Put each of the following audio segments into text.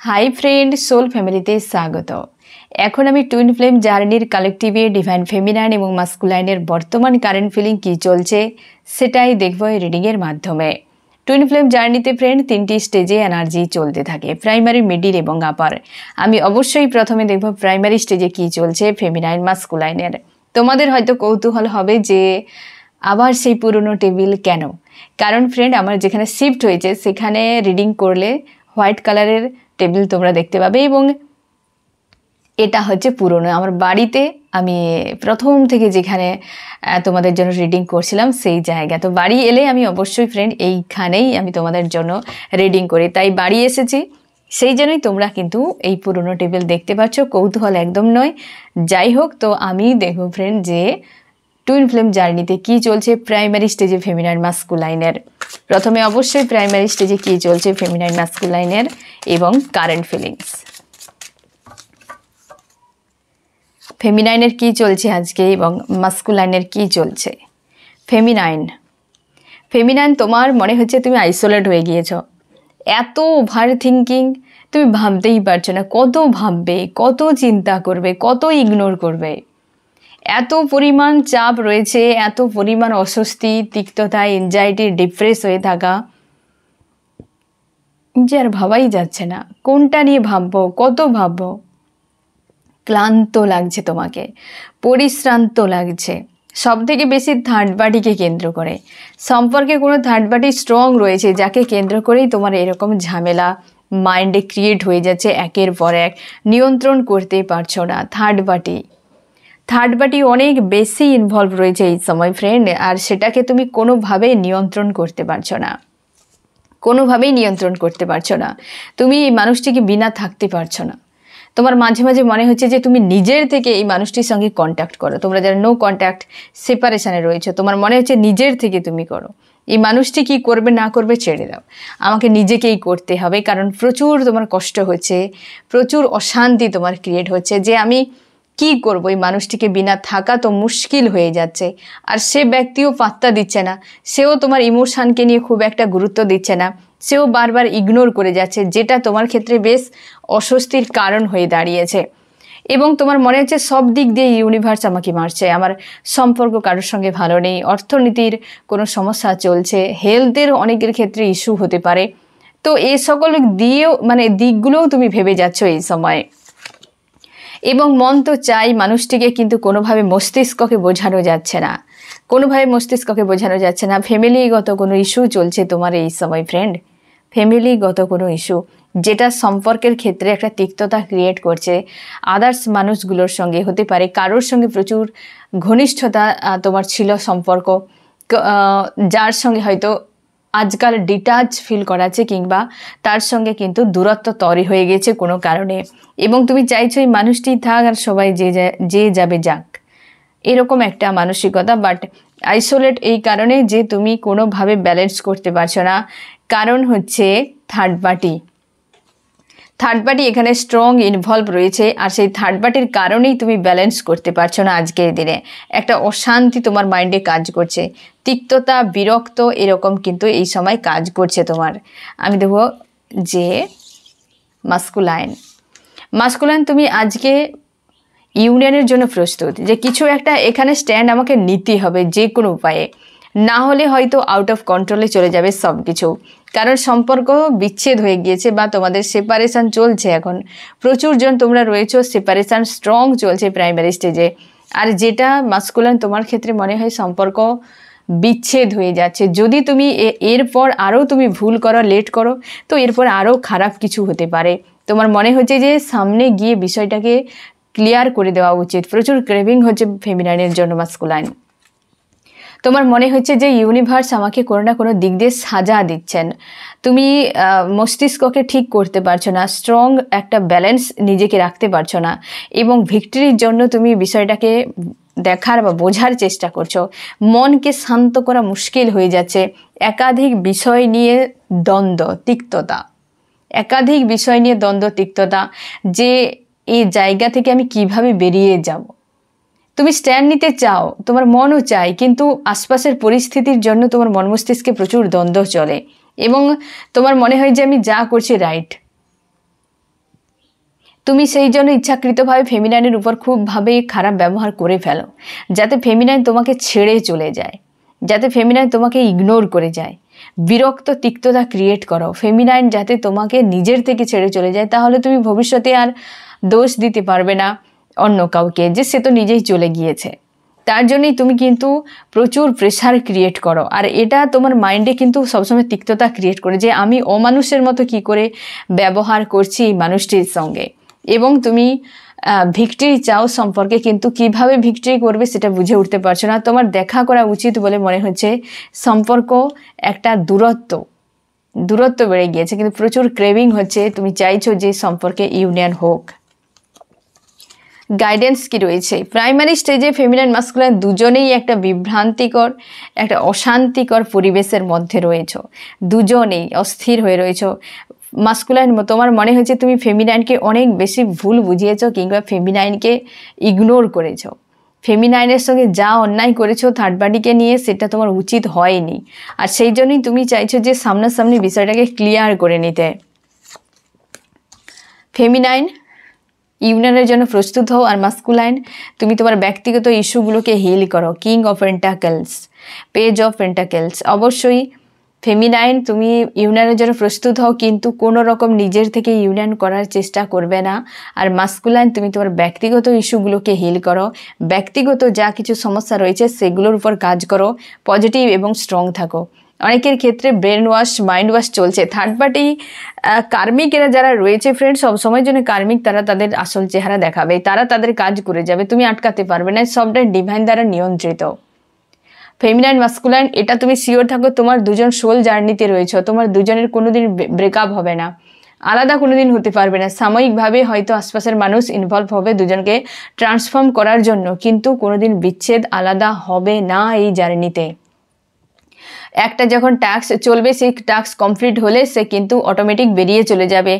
High friend soul फैमिलीते स्वागत। এখন আমি টুইন ফ্লেম জার্নির কালেকটিভে ডিভাইন ফেমিনাইন এবং মাস্কুলাইনের বর্তমান কারেন্ট ফিলিং কি চলছে সেটাই দেখব এই রিডিংয়ের মাধ্যমে। টুইন ফ্লেম জার্নিতে ফ্রেন্ড তিনটি স্টেজে এনার্জি চলতে থাকে, প্রাইমারি, মিডিল এবং আপার। আমি অবশ্যই প্রথমে দেখব প্রাইমারি স্টেজে কি চলছে ফেমিনাইন মাস্কুলাইনের। তোমাদের হয়তো কৌতূহল হবে যে আবার সেই পুরনো টেবিল কেন, কারণ ফ্রেন্ড আমার যেখানে শিফট হয়েছে সেখানে রিডিং করলে হোয়াইট কালারের টেবিল তোমরা দেখতে পাবে এবং এটা হচ্ছে পুরনো আমার বাড়িতে আমি প্রথম থেকে যেখানে তোমাদের জন্য রিডিং করছিলাম সেই জায়গা। তো বাড়ি এলে আমি অবশ্যই ফ্রেন্ড এইখানেই আমি তোমাদের জন্য রিডিং করি, তাই বাড়ি এসেছি সেই জন্যই তোমরা কিন্তু এই পুরনো টেবিল দেখতে পাচ্ছ। কৌতূহল একদম নয়। যাই হোক, তো আমি দেখব ফ্রেন্ড যে টুইন ফ্লেম জার্নিতে কি চলছে প্রাইমারি স্টেজে ফেমিনাইন মাস্কুলাইনের। প্রথমে অবশ্যই প্রাইমারি স্টেজে কি চলছে ফেমিনাইন মাস্কুলাইনের এবং কারেন্ট ফিলিংস। ফেমিনাইনের কি চলছে আজকে এবং মাস্কুলাইনের কি চলছে। ফেমিনাইন তোমার মনে হচ্ছে তুমি আইসোলেট হয়ে গিয়েছো, এত ওভার থিঙ্কিং, তুমি ভাবতেই পারছো না, কত ভাববে, কত চিন্তা করবে, কত ইগনোর করবে। এত পরিমাণ চাপ রয়েছে, এত পরিমাণ অস্বস্তি, তিক্ততা, এনজাইটি, ডিপ্রেস হয়ে থাকা যে আর ভাবাই যাচ্ছে না কোনটা নিয়ে ভাববো, কত ভাববো। ক্লান্ত লাগছে তোমাকে, পরিশ্রান্ত লাগছে, সব থেকে বেশি থার্ড পার্টিকে কেন্দ্র করে। সম্পর্কে কোনো থার্ড পার্টি স্ট্রং রয়েছে যাকে কেন্দ্র করেই তোমার এরকম ঝামেলা মাইন্ডে ক্রিয়েট হয়ে যাচ্ছে একের পর এক, নিয়ন্ত্রণ করতে পারছো না। থার্ড পার্টি অনেক বেশি ইনভলভ রয়েছে এই সময় ফ্রেন্ড, আর সেটাকে তুমি কোনোভাবেই নিয়ন্ত্রণ করতে পারছো না, কোনোভাবেই নিয়ন্ত্রণ করতে পারছো না। তুমি এই মানুষটিকে বিনা থাকতে পারছো না। তোমার মাঝে মাঝে মনে হচ্ছে যে তুমি নিজের থেকে এই মানুষটির সঙ্গে কন্ট্যাক্ট করো। তোমরা যারা নো কন্ট্যাক্ট সেপারেশনে রয়েছে, তোমার মনে হচ্ছে নিজের থেকে তুমি করো। এই মানুষটি কি করবে না করবে ছেড়ে দাও, আমাকে নিজেকেই করতে হবে। কারণ প্রচুর তোমার কষ্ট হচ্ছে, প্রচুর অশান্তি তোমার ক্রিয়েট হচ্ছে যে আমি কি করব, এই মানুষটিকে বিনা থাকা তো মুশকিল হয়ে যাচ্ছে। আর সে ব্যক্তিও পাত্তা দিচ্ছে না, সেও তোমার ইমোশনকে নিয়ে খুব একটা গুরুত্ব দিচ্ছে না, সেও বারবার ইগনোর করে যাচ্ছে, যেটা তোমার ক্ষেত্রে বেশ অস্বস্তির কারণ হয়ে দাঁড়িয়েছে। এবং তোমার মনে হচ্ছে সব দিক দিয়ে ইউনিভার্স আমাকে মারছে, আমার সম্পর্ক কারোর সঙ্গে ভালো নেই, অর্থনীতির কোনো সমস্যা চলছে, হেলথের অনেকের ক্ষেত্রে ইস্যু হতে পারে। তো এই সকল দিয়েও দিকগুলোও তুমি ভেবে যাচ্ছ এই সময়। এবং মন তো চাই মানুষটিকে, কিন্তু কোনোভাবে মস্তিষ্ককে বোঝানো যাচ্ছে না, কোনোভাবে মস্তিষ্ককে বোঝানো যাচ্ছে না। ফ্যামিলিগত কোনো ইস্যু চলছে তোমার এই সময় ফ্রেন্ড, ফ্যামিলিগত কোনো ইস্যু যেটা সম্পর্কের ক্ষেত্রে একটা তিক্ততা ক্রিয়েট করছে। আদার্স মানুষগুলোর সঙ্গে হতে পারে, কারোর সঙ্গে প্রচুর ঘনিষ্ঠতা তোমার ছিল সম্পর্ক, যার সঙ্গে হয়তো আজকাল ডিটাচ ফিল করাচ্ছে, কিংবা তার সঙ্গে কিন্তু দূরত্ব তৈরি হয়ে গেছে কোনো কারণে। এবং তুমি চাইছো এই মানুষটি থাক আর সবাই যে যাবে যাক, এরকম একটা মানসিকতা। বাট আইসোলেট এই কারণে যে তুমি কোনোভাবে ব্যালেন্স করতে পারছো না, কারণ হচ্ছে থার্ড পার্টি এখানে স্ট্রং ইনভলভ রয়েছে। আর সেই থার্ড পার্টির কারণেই তুমি ব্যালেন্স করতে পারছো না আজকের দিনে। একটা অশান্তি তোমার মাইন্ডে কাজ করছে, তিক্ততা, বিরক্ত, এরকম কিন্তু এই সময় কাজ করছে তোমার। আমি দেখব যে মাস্কুলাইন তুমি আজকে ইউনিয়নের জন্য প্রস্তুত, যে কিছু একটা এখানে স্ট্যান্ড আমাকে নিতে হবে যে কোনো উপায়ে, না হলে হয়তো আউট অফ কন্ট্রোলে চলে যাবে সব কিছু। কারণ সম্পর্ক বিচ্ছেদ হয়ে গিয়েছে বা তোমাদের সেপারেশন চলছে এখন। প্রচুর জন তোমরা রয়েছো, সেপারেশন স্ট্রং চলছে প্রাইমারি স্টেজে। আর যেটা মাস্কুলাইন তোমার ক্ষেত্রে মনে হয় সম্পর্ক বিচ্ছেদ হয়ে যাচ্ছে। যদি তুমি এরপর আরও তুমি ভুল করো, লেট করো, তো এরপর আরও খারাপ কিছু হতে পারে। তোমার মনে হচ্ছে যে সামনে গিয়ে বিষয়টাকে ক্লিয়ার করে দেওয়া উচিত। প্রচুর ক্রেভিং হচ্ছে ফেমিনাইনের জন্য মাস্কুলাইন। তোমার মনে হচ্ছে যে ইউনিভার্স আমাকে কোনো না কোনো দিক দিয়ে সাজা দিচ্ছেন। তুমি মস্তিষ্ককে ঠিক করতে পারছো না, স্ট্রং একটা ব্যালেন্স নিজেকে রাখতে পারছো না, এবং ভিক্টরির জন্য তুমি বিষয়টাকে দেখার বা বোঝার চেষ্টা করছো। মনকে শান্ত করা মুশকিল হয়ে যাচ্ছে। একাধিক বিষয় নিয়ে দ্বন্দ্ব, তিক্ততা, যে এই জায়গা থেকে আমি কিভাবে বেরিয়ে যাব। তুমি স্ট্যান্ড নিতে চাও, তোমার মনও চায়, কিন্তু আশপাশের পরিস্থিতির জন্য তোমার মন মস্তিষ্কে প্রচুর দ্বন্দ্ব চলে এবং তোমার মনে হয় যে আমি যা করছি রাইট, তুমি সেই জন্য ইচ্ছাকৃতভাবে ফেমিনাইনের উপর খুবভাবে খারাপ ব্যবহার করে ফেলো, যাতে ফেমিনাইন তোমাকে ছেড়ে চলে যায়, যাতে ফেমিনাইন তোমাকে ইগনোর করে যায়, বিরক্ত তিক্ততা ক্রিয়েট করো, ফেমিনাইন যাতে তোমাকে নিজের থেকে ছেড়ে চলে যায়। তাহলে তুমি ভবিষ্যতে আর দোষ দিতে পারবে না অন্য কাউকে যে সে তো নিজেই চলে গিয়েছে। তার জন্যই তুমি কিন্তু প্রচুর প্রেশার ক্রিয়েট করো, আর এটা তোমার মাইন্ডে কিন্তু সবসময় তিক্ততা ক্রিয়েট করে যে আমি অমানুষের মতো কি করে ব্যবহার করছি এই মানুষটির সঙ্গে। এবং তুমি ভিক্টরি চাও সম্পর্কে, কিন্তু কিভাবে ভিক্টরি করবে সেটা বুঝে উঠতে পারছো না। তোমার দেখা করা উচিত বলে মনে হচ্ছে। সম্পর্ক একটা দূরত্ব বেড়ে গিয়েছে, কিন্তু প্রচুর ক্রেভিং হচ্ছে, তুমি চাইছো যে সম্পর্কে ইউনিয়ন হোক। গাইডেন্স কি রয়েছে? প্রাইমারি স্টেজে ফেমিনাইন মাস্কুলাইন দুজনেই একটা বিভ্রান্তিকর, একটা অশান্তিকর পরিবেশের মধ্যে রয়েছো, দুজনেই অস্থির হয়ে রয়েছো। মাস্কুলাইন তোমার মনে হচ্ছে তুমি ফেমিনাইনকে অনেক বেশি ভুল বুঝিয়েছো, কিংবা ফেমিনাইনকে ইগনোর করেছো। ফেমিনাইনের সঙ্গে যা অন্যায় করেছো থার্ড পার্টিকে নিয়ে, সেটা তোমার উচিত হয়নি, আর সেই জন্যই তুমি চাইছো যে সামনাসামনি বিষয়টাকে ক্লিয়ার করে নিতে। ফেমিনাইন ইউনিয়নের জন্য প্রস্তুত হও, আর মাস্কুলাইন তুমি তোমার ব্যক্তিগত ইস্যুগুলোকে হিল করো। King of pentacles, page of pentacles. অবশ্যই ফেমিনাইন তুমি ইউনিয়নের জন্য প্রস্তুত হও, কিন্তু কোনো রকম নিজের থেকে ইউনিয়ন করার চেষ্টা করবে না। আর মাস্কুলাইন তুমি তোমার ব্যক্তিগত ইস্যুগুলোকে হিল করো, ব্যক্তিগত যা কিছু সমস্যা রয়েছে সেগুলোর উপর কাজ করো, পজিটিভ এবং স্ট্রং থাকো। অনেকের ক্ষেত্রে ব্রেন ওয়াশ, মাইন্ড ওয়াশ চলছে। থার্ড পার্টি কার্মিকেরা যারা রয়েছে ফ্রেন্ড, সবসময়ের জন্য কার্মিক, তারা তাদের আসল চেহারা দেখাবে, তারা তাদের কাজ করে যাবে, তুমি আটকাতে পারবে না। সবটাই ডিভাইন দ্বারা নিয়ন্ত্রিত। ফেমিনাইন মাস্কুলাইন এটা তুমি শিওর থাকো, তোমার দুজন সোল জার্নিতে রয়েছে, তোমার দুজনের কোনোদিন ব্রেকআপ হবে না, আলাদা কোনোদিন হতে পারবে না। সাময়িকভাবে হয়তো আশপাশের মানুষ ইনভলভ হবে দুজনকে ট্রান্সফর্ম করার জন্য, কিন্তু কোনোদিন বিচ্ছেদ, আলাদা হবে না এই জার্নিতে। একটা যখন টাস্ক চলবে, সেই টাস্ক কমপ্লিট হলে সে কিন্তু অটোমেটিক বেরিয়ে চলে যাবে।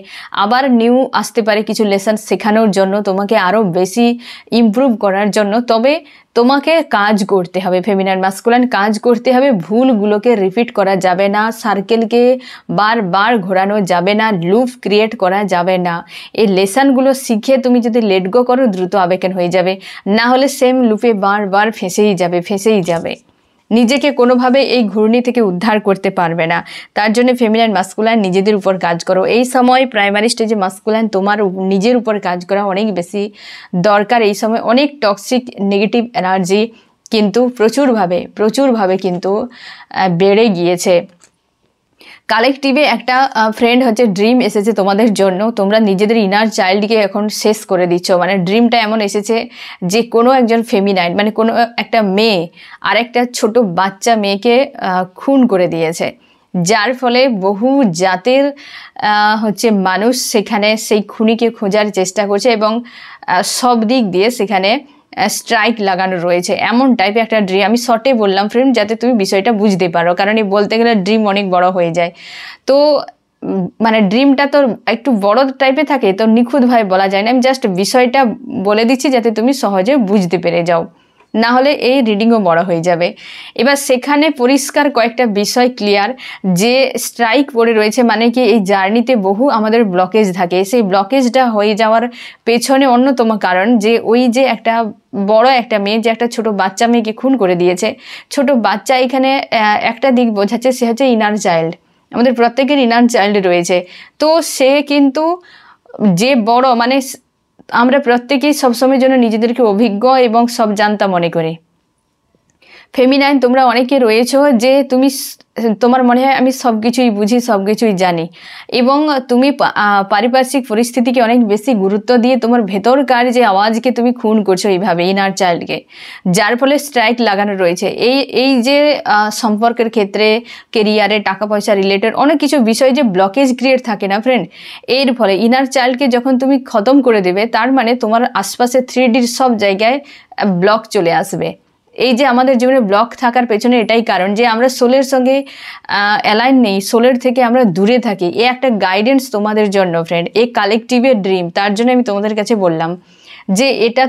আবার নিউ আসতে পারে কিছু লেসন শেখানোর জন্য, তোমাকে আরও বেশি ইমপ্রুভ করার জন্য। তবে তোমাকে কাজ করতে হবে, ফেমিনাইন মাস্কুলাইন কাজ করতে হবে। ভুলগুলোকে রিপিট করা যাবে না, সার্কেলকে বারবার ঘোরানো যাবে না, লুপ ক্রিয়েট করা যাবে না। এই লেসনগুলো শিখে তুমি যদি লেট গো করো, দ্রুত আবেগেন হয়ে যাবে, না হলে সেম লুপে বারবার ফেঁসেই যাবে। নিজেকে কোনোভাবে এই ঘূর্ণি থেকে উদ্ধার করতে পারবে না। তার জন্য ফেমিনাইন মাস্কুলাইন নিজেদের উপর কাজ করো। এই সময় প্রাইমারি স্টেজে মাস্কুলাইন তোমার নিজের উপর কাজ করা অনেক বেশি দরকার। এই সময় অনেক টক্সিক নেগেটিভ এনার্জি কিন্তু প্রচুরভাবে কিন্তু বেড়ে গিয়েছে। কালেকটিভে একটা ফ্রেন্ড হচ্ছে ড্রিম এসেছে তোমাদের জন্য। তোমরা নিজেদের ইনার চাইল্ডকে এখন শেষ করে দিচ্ছ। মানে ড্রিমটা এমন এসেছে যে কোনো একজন ফেমিনাইন, মানে কোনো একটা মেয়ে আর একটা ছোট বাচ্চা মেয়েকে খুন করে দিয়েছে, যার ফলে বহু জাতের হচ্ছে মানুষ সেখানে সেই খুনিকে খোঁজার চেষ্টা করছে, এবং সব দিক দিয়ে সেখানে স্ট্রাইক লাগানো রয়েছে। এমন টাইপের একটা ড্রিম, আমি শর্টে বললাম ফ্রেন্ড যাতে তুমি বিষয়টা বুঝতে পারো, কারণ এই বলতে গেলে ড্রিম অনেক বড় হয়ে যায়। তো মানে ড্রিমটা তো একটু বড় টাইপের থাকে, তো নিখুঁতভাবে বলা যায় না। আমি জাস্ট বিষয়টা বলে দিচ্ছি যাতে তুমি সহজে বুঝতে পেরে যাও, না হলে এই রিডিংও বড় হয়ে যাবে। এবার সেখানে পরিষ্কার কয়েকটা বিষয় ক্লিয়ার, যে স্ট্রাইক পড়ে রয়েছে, মানে কি এই জার্নিতে বহু আমাদের ব্লকেজ থাকে। সেই ব্লকেজটা হয়ে যাওয়ার পেছনে অন্যতম কারণ যে ওই যে একটা বড় একটা মেয়ে, যে একটা ছোট বাচ্চা মেয়েকে খুন করে দিয়েছে। ছোট বাচ্চা এখানে একটা দিক বোঝাচ্ছে, সে হচ্ছে ইনার চাইল্ড, আমাদের প্রত্যেকের ইনার চাইল্ড রয়েছে। তো সে কিন্তু যে বড়, মানে আমরা প্রত্যেকেই সবসময়ের জন্য নিজেদেরকে অভিজ্ঞ এবং সব জানতা মনে করি। ফেমিনাইন তোমরা অনেকে রয়েছো যে তোমার মনে হয় আমি সব কিছুই বুঝি, সব কিছুই জানি, এবং তুমি পারিপার্শ্বিক পরিস্থিতিকে অনেক বেশি গুরুত্ব দিয়ে তোমার ভেতরকার যে আওয়াজকে তুমি খুন করছো এইভাবে ইনার চাইল্ডকে, যার ফলে স্ট্রাইক লাগানো রয়েছে। এই যে সম্পর্কের ক্ষেত্রে, কেরিয়ারে, টাকা পয়সা রিলেটেড অনেক কিছু বিষয় যে ব্লকেজ ক্রিয়েট থাকে না ফ্রেন্ড, এর ফলে ইনার চাইল্ডকে যখন তুমি খতম করে দেবে, তার মানে তোমার আশপাশে 3Dর সব জায়গায় ব্লক চলে আসবে। এই যে আমাদের জীবনে ব্লক থাকার পেছনে এটাই কারণ যে আমরা সোলের সঙ্গে অ্যালাইন নেই, সোলের থেকে আমরা দূরে থাকি। এ একটা গাইডেন্স তোমাদের জন্য ফ্রেন্ড, এই কালেকটিভের ড্রিম। তার জন্য আমি তোমাদের কাছে বললাম যে এটা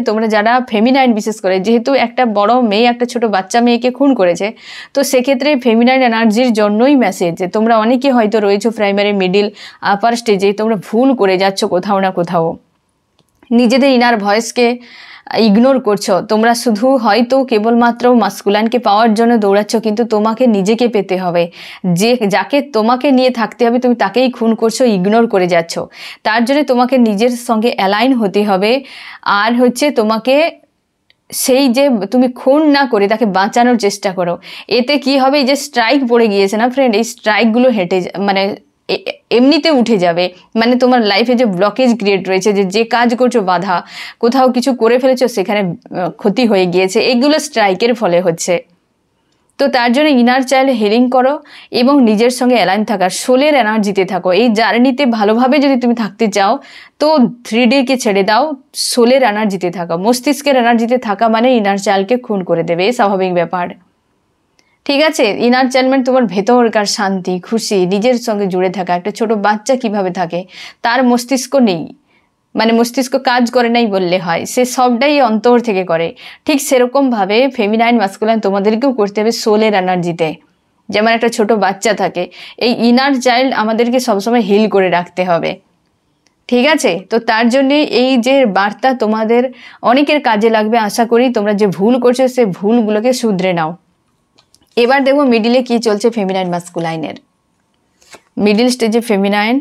তোমরা যারা ফেমিনাইন, বিশেষ করে যেহেতু একটা বড় মেয়ে একটা ছোট বাচ্চা মেয়েকে খুন করেছে, তো সেক্ষেত্রে ফেমিনাইন এনার্জির জন্যই মেসেজ। তোমরা অনেকে হয়তো রয়েছো প্রাইমারি, মিডিল, আপার স্টেজে, তোমরা ভুল করে যাচ্ছ কোথাও না কোথাও, নিজেদের ইনার ভয়েসকে ইগনোর করছো। তোমরা শুধু হয়তো কেবলমাত্র মাস্কুলাইনকে পাওয়ার জন্য দৌড়াচ্ছ, কিন্তু তোমাকে নিজেকে পেতে হবে। যাকে তোমাকে নিয়ে থাকতে হবে তুমি তাকেই খুন করছো, ইগনোর করে যাচ্ছ। তার জন্য তোমাকে নিজের সঙ্গে অ্যালাইন হতে হবে। আর হচ্ছে তোমাকে সেই যে তুমি খুন না করে তাকে বাঁচানোর চেষ্টা করো। এতে কি হবে, এই যে স্ট্রাইক পড়ে গিয়েছে না ফ্রেন্ড, এই স্ট্রাইকগুলো মানে এমনিতে উঠে যাবে। মানে তোমার লাইফে যে ব্লকেজ ক্রিয়েট রয়েছে, যে কাজ করছো বাধা, কোথাও কিছু করে ফেলেছো সেখানে ক্ষতি হয়ে গিয়েছে, এগুলো স্ট্রাইকের ফলে হচ্ছে। তো তার জন্য ইনার চাইল্ড হিলিং করো এবং নিজের সঙ্গে অ্যালাইন থাকার, সোলের এনার্জিতে থাকো। এই জার্নিতে ভালোভাবে যদি তুমি থাকতে চাও তো 3Dকে ছেড়ে দাও, সোলের এনার্জিতে থাকো। মস্তিষ্কের এনার্জিতে থাকা মানে ইনার চাইল্ডকে খুন করে দেবে, এই স্বাভাবিক ব্যাপার। ঠিক আছে, ইনার চাইল্ড মানে তোমার ভেতরকার শান্তি, খুশি, নিজের সঙ্গে জুড়ে থাকা। একটা ছোট বাচ্চা কিভাবে থাকে, তার মস্তিষ্ক নেই, মানে মস্তিষ্ক কাজ করে নাই বললে হয়, সে সবটাই অন্তর থেকে করে। ঠিক সেরকমভাবে ফেমিনাইন মাস্কুলাইন তোমাদেরকেও করতে হবে সোলের এনার্জিতে, যেমন একটা ছোট বাচ্চা থাকে। এই ইনার চাইল্ড আমাদেরকে সবসময় হিল করে রাখতে হবে। ঠিক আছে, তো তার জন্যে এই যে বার্তা তোমাদের অনেকের কাজে লাগবে আশা করি। তোমরা যে ভুল করছো সে ভুলগুলোকে শুধরে নাও। এবার দেখো মিডিলে কি চলছে ফেমিনাইন মাস্কুলাইনের। মিডিল স্টেজে ফেমিনাইন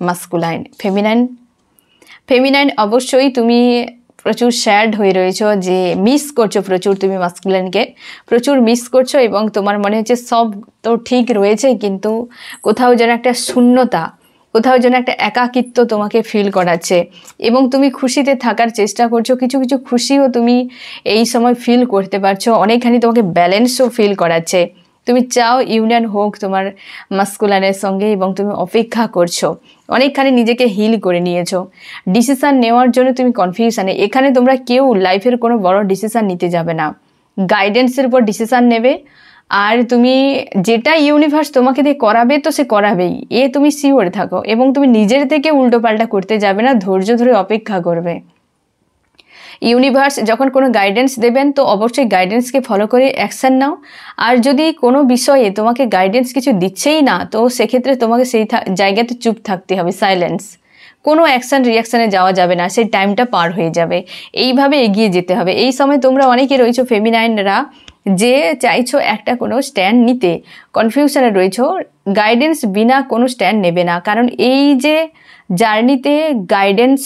মাস্কুলাইন। ফেমিনাইন অবশ্যই তুমি প্রচুর স্যাড হয়ে রয়েছো, যে মিস করছো প্রচুর, তুমি মাস্কুলাইনকে প্রচুর মিস করছো এবং তোমার মনে হচ্ছে সব তো ঠিক রয়েছে, কিন্তু কোথাও যেন একটা শূন্যতা, কোথাও যেন একটা একাকিত্ব তোমাকে ফিল করাচ্ছে এবং তুমি খুশিতে থাকার চেষ্টা করছো। কিছু কিছু খুশিও তুমি এই সময় ফিল করতে পারছো, অনেকখানি তোমাকে ব্যালেন্সও ফিল করাচ্ছে। তুমি চাও ইউনিয়ন হোক তোমার মাস্কুলাইনের সঙ্গে এবং তুমি অপেক্ষা করছো, অনেকখানি নিজেকে হিল করে নিয়েছো। ডিসিশান নেওয়ার জন্য তুমি কনফিউশনে। এখানে তোমরা কেউ লাইফের কোনো বড় ডিসিশান নিতে যাবে না, গাইডেন্সের উপর ডিসিশান নেবে। আর তুমি যেটা ইউনিভার্স তোমাকে দিয়ে করাবে তো সে করাবেই, তুমি শিওর থাকো এবং তুমি নিজের থেকে উল্টোপাল্টা করতে যাবে না, ধৈর্য ধরে অপেক্ষা করবে। ইউনিভার্স যখন কোনো গাইডেন্স দেবেন তো অবশ্যই গাইডেন্সকে ফলো করে অ্যাকশান নাও। আর যদি কোনো বিষয়ে তোমাকে গাইডেন্স কিছু দিচ্ছেই না তো সেক্ষেত্রে তোমাকে সেই জায়গাতে চুপ থাকতে হবে, সাইলেন্স। কোনো অ্যাকশান রিয়াকশানে যাওয়া যাবে না, সেই টাইমটা পার হয়ে যাবে। এইভাবে এগিয়ে যেতে হবে। এই সময় তোমরা অনেকে রয়েছো ফেমিনাইনরা যে চাইছো একটা কোনো স্ট্যান্ড নিতে, কনফিউশনে রয়েছো, গাইডেন্স বিনা কোনো স্ট্যান্ড নেবে না। কারণ এই যে জার্নিতে গাইডেন্স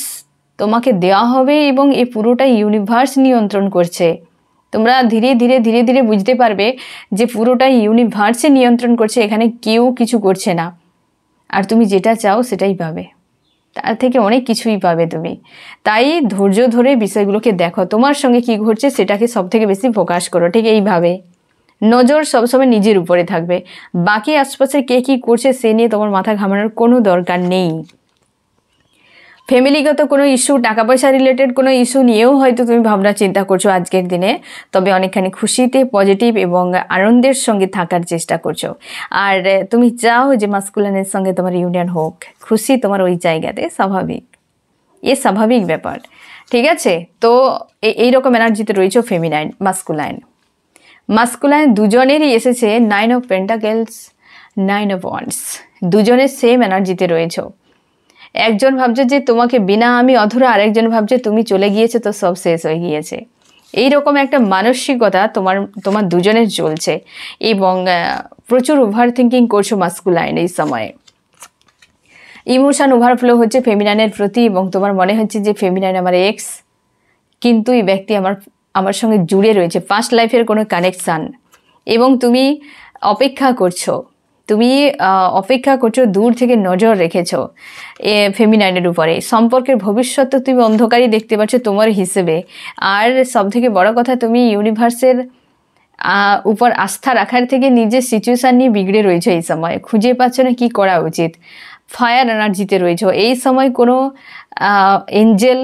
তোমাকে দেওয়া হবে এবং এই পুরোটাই ইউনিভার্স নিয়ন্ত্রণ করছে। তোমরা ধীরে ধীরে ধীরে ধীরে বুঝতে পারবে যে পুরোটাই ইউনিভার্সে নিয়ন্ত্রণ করছে, এখানে কেউ কিছু করছে না। আর তুমি যেটা চাও সেটাই পাবে, তার থেকে অনেক কিছুই পাবে তুমি। তাই ধৈর্য ধরে বিষয়গুলোকে দেখো, তোমার সঙ্গে কি ঘটছে সেটাকে সব থেকে বেশি ফোকাস করো। ঠিক এইভাবে নজর সবসময় নিজের উপরে থাকবে, বাকি আশপাশে কে কী করছে সে নিয়ে তোমার মাথা ঘামানোর কোনো দরকার নেই। ফ্যামিলিগত কোনো ইস্যু, টাকা পয়সা রিলেটেড কোনো ইস্যু নিয়েও হয়তো তুমি ভাবনা চিন্তা করছো আজকের দিনে, তবে অনেকখানি খুশিতে, পজিটিভ এবং আনন্দের সঙ্গে থাকার চেষ্টা করছো। আর তুমি চাও যে মাস্কুলাইনের সঙ্গে তোমার ইউনিয়ন হোক, খুশি তোমার ওই জায়গাতে, স্বাভাবিক, স্বাভাবিক ব্যাপার। ঠিক আছে, তো এইরকম এনার্জিতে রয়েছে ফেমিনাইন মাস্কুলাইন দুজনেরই এসেছে 9 অফ পেন্টাকেলস, 9 অফ ওয়ান্ডস, দুজনের সেম এনার্জিতে রয়েছে। একজন ভাবছে যে তোমাকে বিনা আমি অধরা, আরেকজন ভাবছে তুমি চলে গিয়েছে তো সব শেষ হয়ে গিয়েছে। এইরকম একটা মানসিকতা তোমার দুজনের চলছে এবং প্রচুর ওভার থিঙ্কিং করছো মাস্কুলাইন এই সময়ে। ইমোশন ওভারফ্লো হচ্ছে ফেমিনাইনের প্রতি এবং তোমার মনে হচ্ছে যে ফেমিনাইন আমার এক্স, কিন্তু এই ব্যক্তি আমার সঙ্গে জুড়ে রয়েছে, পাস্ট লাইফের কোনো কানেকশান। এবং তুমি অপেক্ষা করছো, দূর থেকে নজর রেখেছো ফেমিনাইনের উপরে। সম্পর্কের ভবিষ্যৎ তুমি অন্ধকারই দেখতে পাচ্ছ তোমার হিসেবে। আর সবথেকে বড় কথা, তুমি ইউনিভার্সের উপর আস্থা রাখার থেকে নিজের সিচুয়েশান নিয়ে বিগড়ে রয়েছে এই সময়, খুঁজে পাচ্ছ না কি করা উচিত। ফায়ার এনার্জিতে রয়েছে এই সময়। কোনো এঞ্জেল,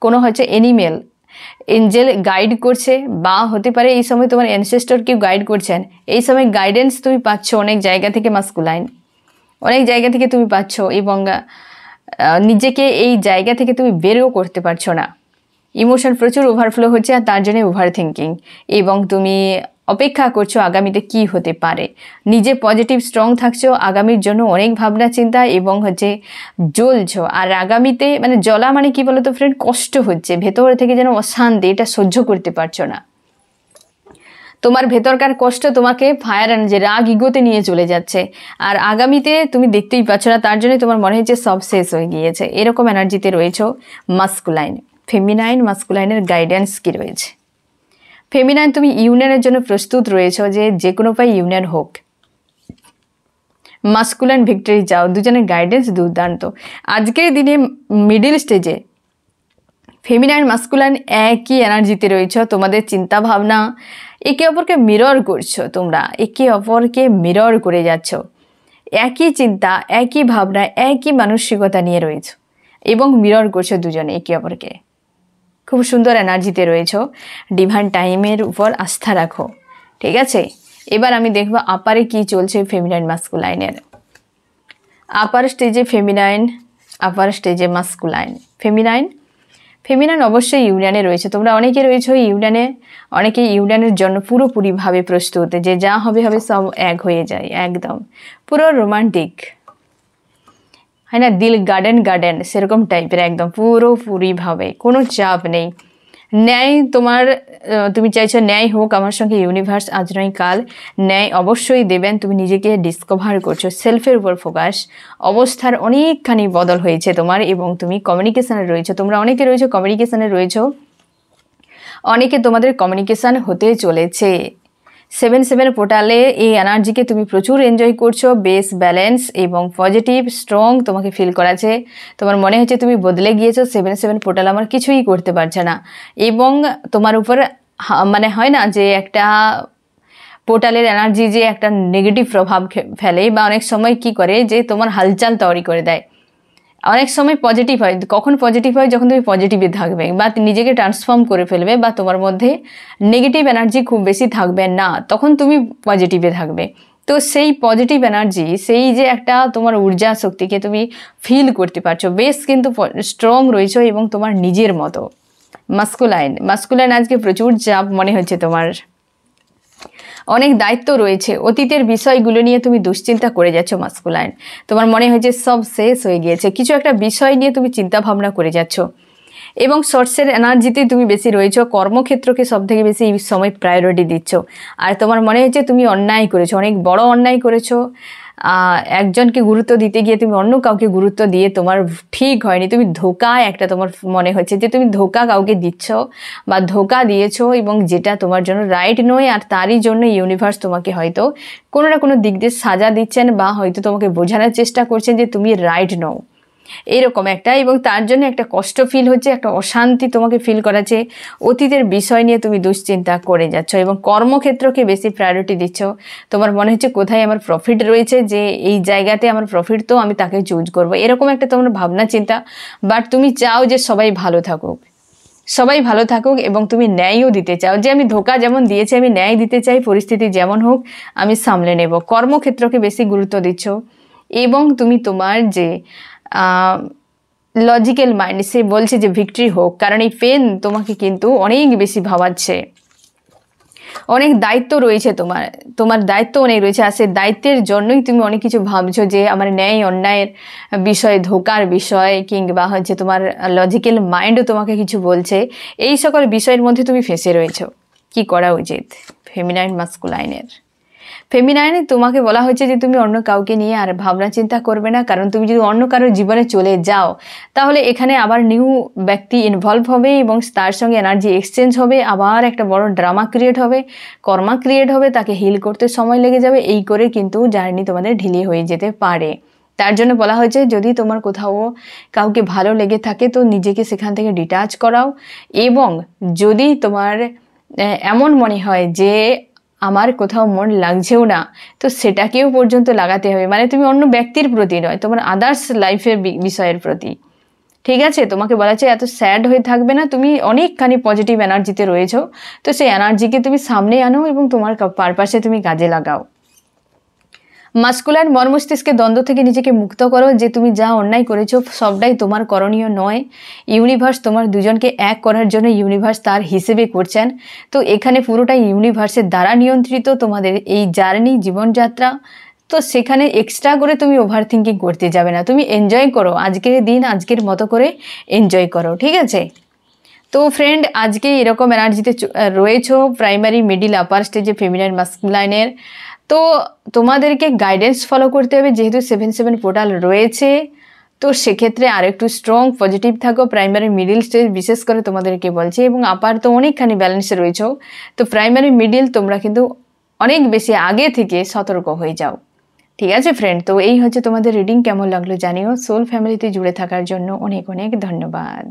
কোনো হচ্ছে অ্যানিমেল, এঞ্জেল গাইড করছে, বা হতে পারে এই সময় তোমার অ্যানসেস্টর কেউ গাইড করছেন। এই সময় গাইডেন্স তুমি পাচ্ছ অনেক জায়গা থেকে মাস্কুলাইন, অনেক জায়গা থেকে তুমি পাচ্ছ, এবং নিজেকে এই জায়গা থেকে তুমি বেরও করতে পারছো না। ইমোশন প্রচুর ওভারফ্লো হচ্ছে, আর তার জন্য ওভার থিঙ্কিং, এবং তুমি অপেক্ষা করছো আগামীতে কি হতে পারে। নিজে পজিটিভ স্ট্রং থাকছো, আগামীর জন্য অনেক ভাবনা চিন্তা, এবং জ্বলছো। আর আগামীতে জ্বলা কি বলো তো ফ্রেন্ড, কষ্ট হচ্ছে ভেতর থেকে, যেন অশান্তি, এটা সহ্য করতে পারছো না। তোমার ভেতরকার কষ্ট তোমাকে ফায়ার এনার্জি, রাগ ইগোতে নিয়ে চলে যাচ্ছে, আর আগামীতে তুমি দেখতেই পাচ্ছ না, তার জন্য তোমার মনে হচ্ছে সব শেষ হয়ে গিয়েছে। এরকম এনার্জিতে রয়েছো মাস্কুলাইন। ফেমিনাইন মাস্কুলাইনের গাইডেন্স কি রয়েছে? ফেমিনাইন, তুমি ইউনিয়নের জন্য প্রস্তুত রয়েছ, যে কোনো উপায় ইউনিয়ন হোক। মাস্কুলাইন ভিক্টরি চাও, দুজনের গাইডেন্স দুর্দান্ত। আজকের দিনে মিডিল স্টেজে ফেমিনাইন মাস্কুলাইন একই এনার্জিতে রয়েছ। তোমাদের চিন্তা ভাবনা একে অপরকে মিরর করছো, তোমরা একে অপরকে মিরর করে যাচ্ছ। একই চিন্তা, একই ভাবনা, একই মানসিকতা নিয়ে রয়েছ, এবং মিরর করছো দুজনে একে অপরকে। খুব সুন্দর এনার্জিতে রয়েছো। ডিভাইন টাইমের উপর আস্থা রাখো, ঠিক আছে? এবার আমি দেখবো আপারে কি চলছে ফেমিনাইন মাস্কুলাইনের। আপার স্টেজে ফেমিনাইন, আপার স্টেজে মাস্কুলাইন। ফেমিনাইন অবশ্যই ইউনিয়নে রয়েছে। তোমরা অনেকে রয়েছো ইউনিয়নে, অনেকে ইউনিয়নের জন্য পুরোপুরিভাবে প্রস্তুত, যে যা হবে হবে সব এক হয়ে যায়, একদম পুরো রোমান্টিক, হয় না, দিল গার্ডেন সেরকম টাইপের, একদম পুরোপুরিভাবে, কোনো চাপ নেই। ন্যায় তোমার, তুমি চাইছো ন্যায় হোক আমার সঙ্গে, ইউনিভার্স আজ নয় কাল ন্যায় অবশ্যই দেবেন। তুমি নিজেকে ডিসকভার করছো, সেলফের উপর ফোকাস, অবস্থার অনেকখানি বদল হয়েছে তোমার, এবং তুমি কমিউনিকেশানে রয়েছো। তোমরা অনেকে রয়েছো কমিউনিকেশানে রয়েছো, অনেকে তোমাদের কমিউনিকেশান হতে চলেছে। 7/7 পোর্টালে এই এনার্জিকে তুমি প্রচুর এনজয় করছো। বেস ব্যালেন্স এবং পজিটিভ স্ট্রং তোমাকে ফিল করাচ্ছে। তোমার মনে হচ্ছে তুমি বদলে গিয়েছো। 7/7 পোর্টাল আমার কিছুই করতে পারছে না, এবং তোমার উপর হয় না যে একটা পোর্টালের এনার্জি যে একটা নেগেটিভ প্রভাব ফেলে, বা অনেক সময় কি করে যে তোমার হালচাল তৈরি করে দেয়। অনেক সময় পজিটিভ হয়, কখন পজিটিভ হয়? যখন তুমি পজিটিভে থাকবে, বা নিজেকে ট্রান্সফর্ম করে ফেলবে, বা তোমার মধ্যে নেগেটিভ এনার্জি খুব বেশি থাকবে না, তখন তুমি পজিটিভে থাকবে। তো সেই পজিটিভ এনার্জি, সেই যে একটা তোমার ঊর্জা শক্তিকে তুমি ফিল করতে পারছো, বেশ কিন্তু স্ট্রং রয়েছো, এবং তোমার নিজের মতো। মাস্কুলাইন আজকে প্রচুর চাপ মনে হচ্ছে তোমার, অনেক দায়িত্ব রয়েছে। অতীতের বিষয়গুলো নিয়ে তুমি দুশ্চিন্তা করে যাচ্ছ মাস্কুলাইন। তোমার মনে হয়েছে সব শেষ হয়ে গিয়েছে, কিছু একটা বিষয় নিয়ে তুমি চিন্তা ভাবনা করে যাচ্ছ, এবং সোর্সের এনার্জিতে তুমি বেশি রয়েছো। কর্মক্ষেত্রকে সব থেকে বেশি এই সময় প্রায়োরিটি দিচ্ছ, আর তোমার মনে হচ্ছে তুমি অন্যায় করেছো, অনেক বড় অন্যায় করেছো। একজনকে গুরুত্ব দিতে গিয়ে তুমি অন্য কাউকে গুরুত্ব দিয়ে তোমার ঠিক হয়নি। তুমি ধোকা, একটা তোমার মনে হচ্ছে যে তুমি ধোকা কাউকে দিচ্ছ বা ধোকা দিয়েছো, এবং যেটা তোমার জন্য রাইট নয়, আর তারই জন্য ইউনিভার্স তোমাকে হয়তো কোনো না কোনো দিক দিয়ে সাজা দিচ্ছেন, বা হয়তো তোমাকে বোঝানোর চেষ্টা করছেন যে তুমি রাইট নও, এইরকম একটা। এবং তার জন্য একটা কষ্ট ফিল হচ্ছে, একটা অশান্তি তোমাকে ফিল করাচ্ছে। অতীতের বিষয় নিয়ে তুমি দুশ্চিন্তা করে যাচ্ছ, এবং কর্মক্ষেত্রকে বেশি প্রায়োরিটি দিচ্ছ। তোমার মনে হচ্ছে কোথায় আমার প্রফিট রয়েছে, যে এই জায়গাতে আমার প্রফিট, তো আমি তাকে চুজ করবো, এরকম একটা তোমার ভাবনা চিন্তা। বাট তুমি চাও যে সবাই ভালো থাকুক, সবাই ভালো থাকুক, এবং তুমি ন্যায়ও দিতে চাও, যে আমি ধোকা যেমন দিয়েছি আমি ন্যায় দিতে চাই, পরিস্থিতি যেমন হোক আমি সামলে নেব। কর্মক্ষেত্রকে বেশি গুরুত্ব দিচ্ছ, এবং তুমি তোমার যে লজিক্যাল মাইন্ড, সে বলছে যে ভিক্টরি হোক, কারণ এই পেন তোমাকে কিন্তু অনেক বেশি ভাবাচ্ছে। অনেক দায়িত্ব রয়েছে তোমার দায়িত্ব অনেক রয়েছে, আর সেই দায়িত্বের জন্যই তুমি অনেক কিছু ভাবছো, যে আমার ন্যায় অন্যায়ের বিষয়, ধোকার বিষয়, কিংবা তোমার লজিক্যাল মাইন্ডও তোমাকে কিছু বলছে। এই সকল বিষয়ের মধ্যে তুমি ফেঁসে রয়েছো। কি করা উচিত ফেমিনাইন মাস্কুলাইনের? ফেমিনাইনে তোমাকে বলা হচ্ছে যে তুমি অন্য কাউকে নিয়ে আর ভাবনা চিন্তা করবে না, কারণ তুমি যদি অন্য কারোর জীবনে চলে যাও, তাহলে এখানে আবার নিউ ব্যক্তি ইনভলভ হবে, এবং তার সঙ্গে এনার্জি এক্সচেঞ্জ হবে, আবার একটা বড় ড্রামা ক্রিয়েট হবে, কর্মা ক্রিয়েট হবে, তাকে হিল করতে সময় লেগে যাবে। এই করে কিন্তু জার্নি তোমাদের ঢিলে হয়ে যেতে পারে। তার জন্য বলা হয়েছে যদি তোমার কোথাও কাউকে ভালো লেগে থাকে, তো নিজেকে সেখান থেকে ডিটাচ করাও, এবং যদি তোমার এমন মনে হয় যে আমার কোথাও মন লাগছেও না, তো সেটাকেও পর্যন্ত লাগাতে হবে। তুমি অন্য ব্যক্তির প্রতি নয়, তোমার আদার্স লাইফের বিষয়ের প্রতি, ঠিক আছে, তোমাকে বলা হচ্ছে এত স্যাড হয়ে থাকবে না, তুমি অনেকখানি পজিটিভ এনার্জিতে রয়েছো। তো সেই এনার্জিকে তুমি সামনে আনো এবং তোমার পারপাসে তুমি কাজে লাগাও। মাস্কুলার মর্মস্তিষ্কের দ্বন্দ্ব থেকে নিজেকে মুক্ত করো, যে তুমি যা অন্যায় করেছো সবটাই তোমার করণীয় নয়। ইউনিভার্স তোমার দুজনকে এক করার জন্য ইউনিভার্স তার হিসেবে করছেন। তো এখানে পুরোটাই ইউনিভার্সের দ্বারা নিয়ন্ত্রিত তোমাদের এই জার্নি, জীবনযাত্রা। তো সেখানে এক্সট্রা করে তুমি ওভার থিঙ্কিং করতে যাবে না, তুমি এনজয় করো আজকের দিন, আজকের মতো করে এনজয় করো, ঠিক আছে। তো ফ্রেন্ড, আজকে এরকম এনার্জিতে রয়েছো, প্রাইমারি, মিডিল, আপার স্টেজে ফেমিনাইন মাস্কুলাইনের। তো তোমাদেরকে গাইডেন্স ফলো করতে হবে, যেহেতু 7/7 পোর্টাল রয়েছে। তো সেক্ষেত্রে আর একটু স্ট্রং পজিটিভ থাকো। প্রাইমারি, মিডিল স্টেজ বিশেষ করে তোমাদেরকে বলছি, এবং আপার তো অনেকখানি ব্যালেন্সে রয়েছো। তো প্রাইমারি, মিডিল তোমরা কিন্তু অনেক বেশি আগে থেকে সতর্ক হয়ে যাও, ঠিক আছে ফ্রেন্ড। তো এই হচ্ছে তোমাদের রিডিং। কেমন লাগলো জানিও। সোল ফ্যামিলিতে জুড়ে থাকার জন্য অনেক অনেক ধন্যবাদ।